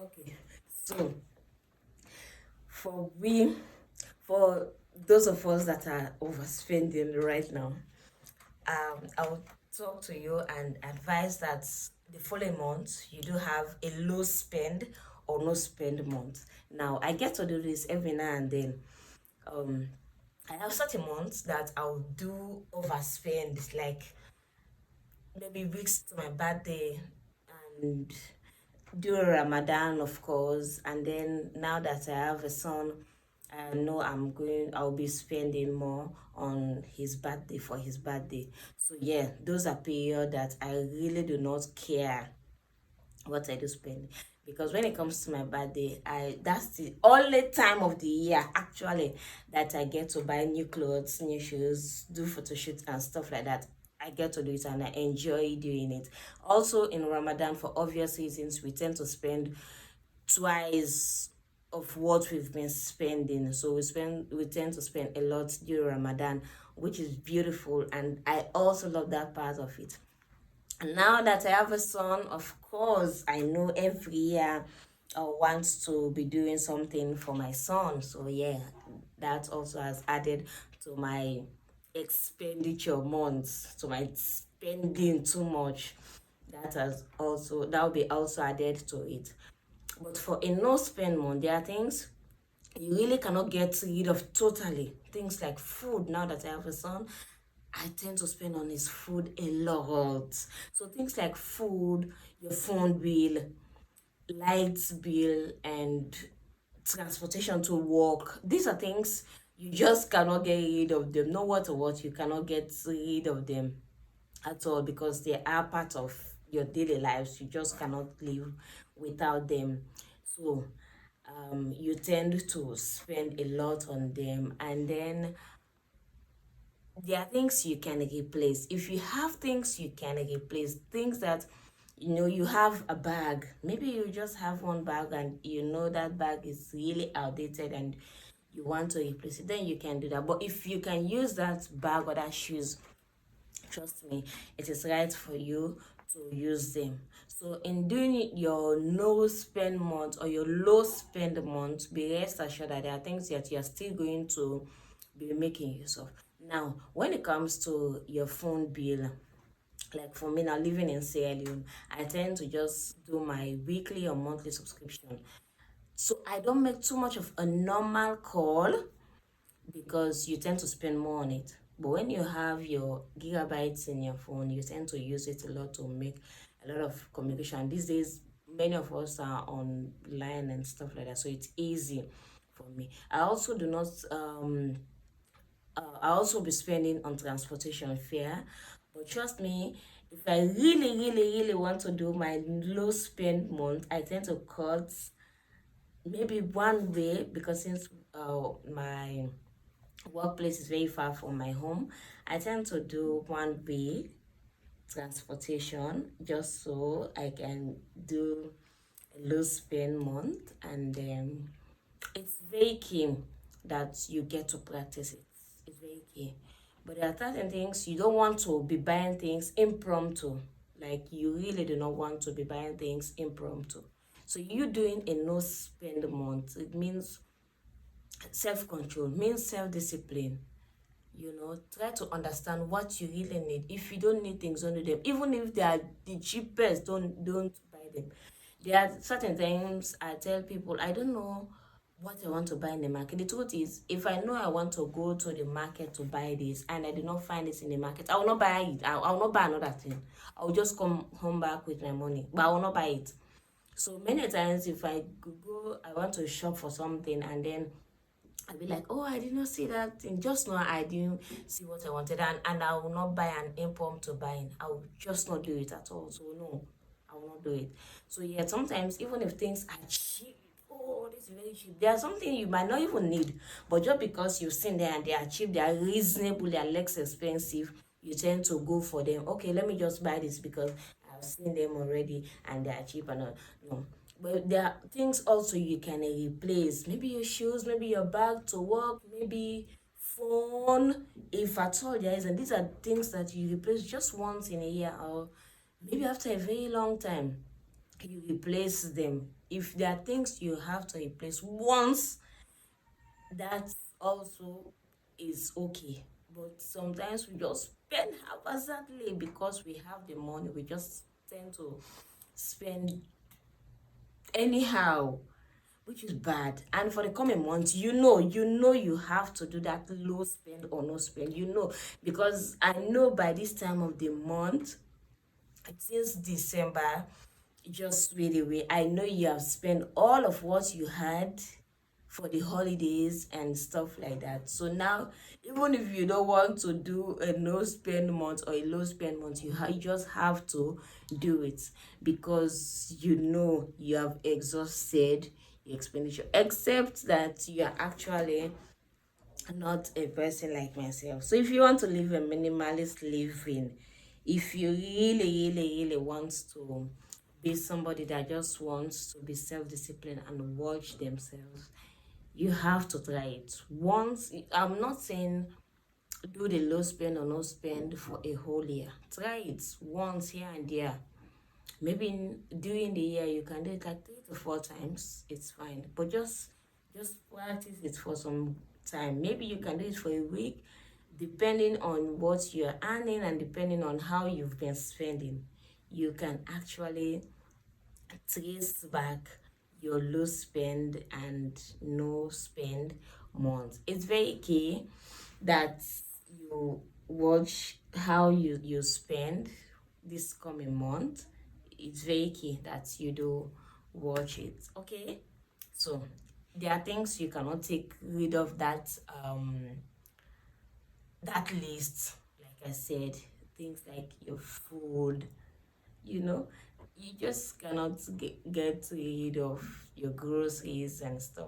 Okay, so for we, for those of us that are overspending right now, I would talk to you and advise that the following month you do have a low spend or no spend month. Now, I get to do this every now and then. Um, I have certain months that I'll do overspend, like maybe weeks to my birthday and do Ramadan, of course. And then now that I have a son, I know I'll be spending more on his birthday for his birthday. So yeah, those are periods that I really do not care what I do spend, because when it comes to my birthday, I that's the only time of the year actually that I get to buy new clothes, new shoes, do photo shoots and stuff like that. I get to do it and I enjoy doing it. Also in Ramadan, for obvious reasons, we tend to spend twice of what we've been spending. So we tend to spend a lot during Ramadan, which is beautiful, and I also love that part of it. And now that I have a son, of course, I know every year I want to be doing something for my son. So yeah, that also has added to my expenditure months, to my spending too much. That will be also added to it. But for a no spend month, there are things you really cannot get rid of totally. Things like food. Now that I have a son, I tend to spend on his food a lot. So things like food, your phone bill, lights bill, and transportation to work. These are things you just cannot get rid of them. No matter what, you cannot get rid of them at all, because they are part of your daily lives. You just cannot live without them. So you tend to spend a lot on them. And then there are things you can replace. If you have things you can replace, things that you have a bag, maybe you just have one bag and that bag is really outdated and you want to replace it, then you can do that. But if you can use that bag or that shoes, trust me, it is right for you to use them. So in doing your no spend month or your low spend month, be rest assured that there are things that you are still going to be making use of. Now when it comes to your phone bill, like for me now, living in Sierra Leone, I tend to just do my weekly or monthly subscription, so I don't make too much of a normal call because you tend to spend more on it. But when you have your gigabytes in your phone, you tend to use it a lot to make a lot of communication. These days, many of us are online and stuff like that, so it's easy for me. I also be spending on transportation fare, but trust me, if I really, really, really want to do my low spend month, I tend to cut maybe one way, because since my workplace is very far from my home, I tend to do one way transportation just so I can do a low spend month. And it's very key that you get to practice it. It's very key. But there are certain things you don't want to be buying things impromptu. Like you really do not want to be buying things impromptu. So you doing a no spend month, it means self-control, means self-discipline. Try to understand what you really need. If you don't need things, don't do them. Even if they are the cheapest, don't buy them. There are certain things I tell people, I don't know what I want to buy in the market. The truth is, if I know I want to go to the market to buy this and I do not find it in the market, I will not buy it. I will not buy another thing. I will just come home back with my money, but I will not buy it. So many times, if I want to shop for something and then I'll be like, oh, I did not see that thing. Just now, I didn't see what I wanted, and I will not buy an impromptu buying. I will just not do it at all. So no, I will not do it. So yeah, sometimes even if things are cheap, oh, this is very cheap. There are something you might not even need, but just because you've seen them and they are cheap, they are reasonable, they are less expensive, you tend to go for them. Okay, let me just buy this because I've seen them already and they are cheap and all. No, but there are things also you can replace. Maybe your shoes, maybe your bag to work, maybe phone, if at all there is. And these are things that you replace just once in a year, or maybe after a very long time. You replace them. if there are things you have to replace once, that also is okay. But sometimes we just spend haphazardly because we have the money. We just tend to spend anyhow, which is bad. And for the coming months, you have to do that low spend or no spend, because I know by this time of the month, since December just wait away, I know you have spent all of what you had for the holidays and stuff like that. So now, even if you don't want to do a no spend month or a low spend month, you just have to do it, because you have exhausted your expenditure, except that you are actually not a person like myself. So if you want to live a minimalist living, if you really want to be somebody that just wants to be self-disciplined and watch themselves, you have to try it once. I'm not saying do the low spend or no spend for a whole year. Try it once here and there. Maybe during the year you can do it like 3 to 4 times. It's fine, but just practice it for some time. Maybe you can do it for a week, depending on what you're earning and depending on how you've been spending. You can actually trace back your low spend and no spend months. It's very key that you watch how you spend this coming month. It's very key that you do watch it. Okay, so there are things you cannot take rid of that list. Like I said, things like your food, you know you just cannot get rid of your groceries and stuff.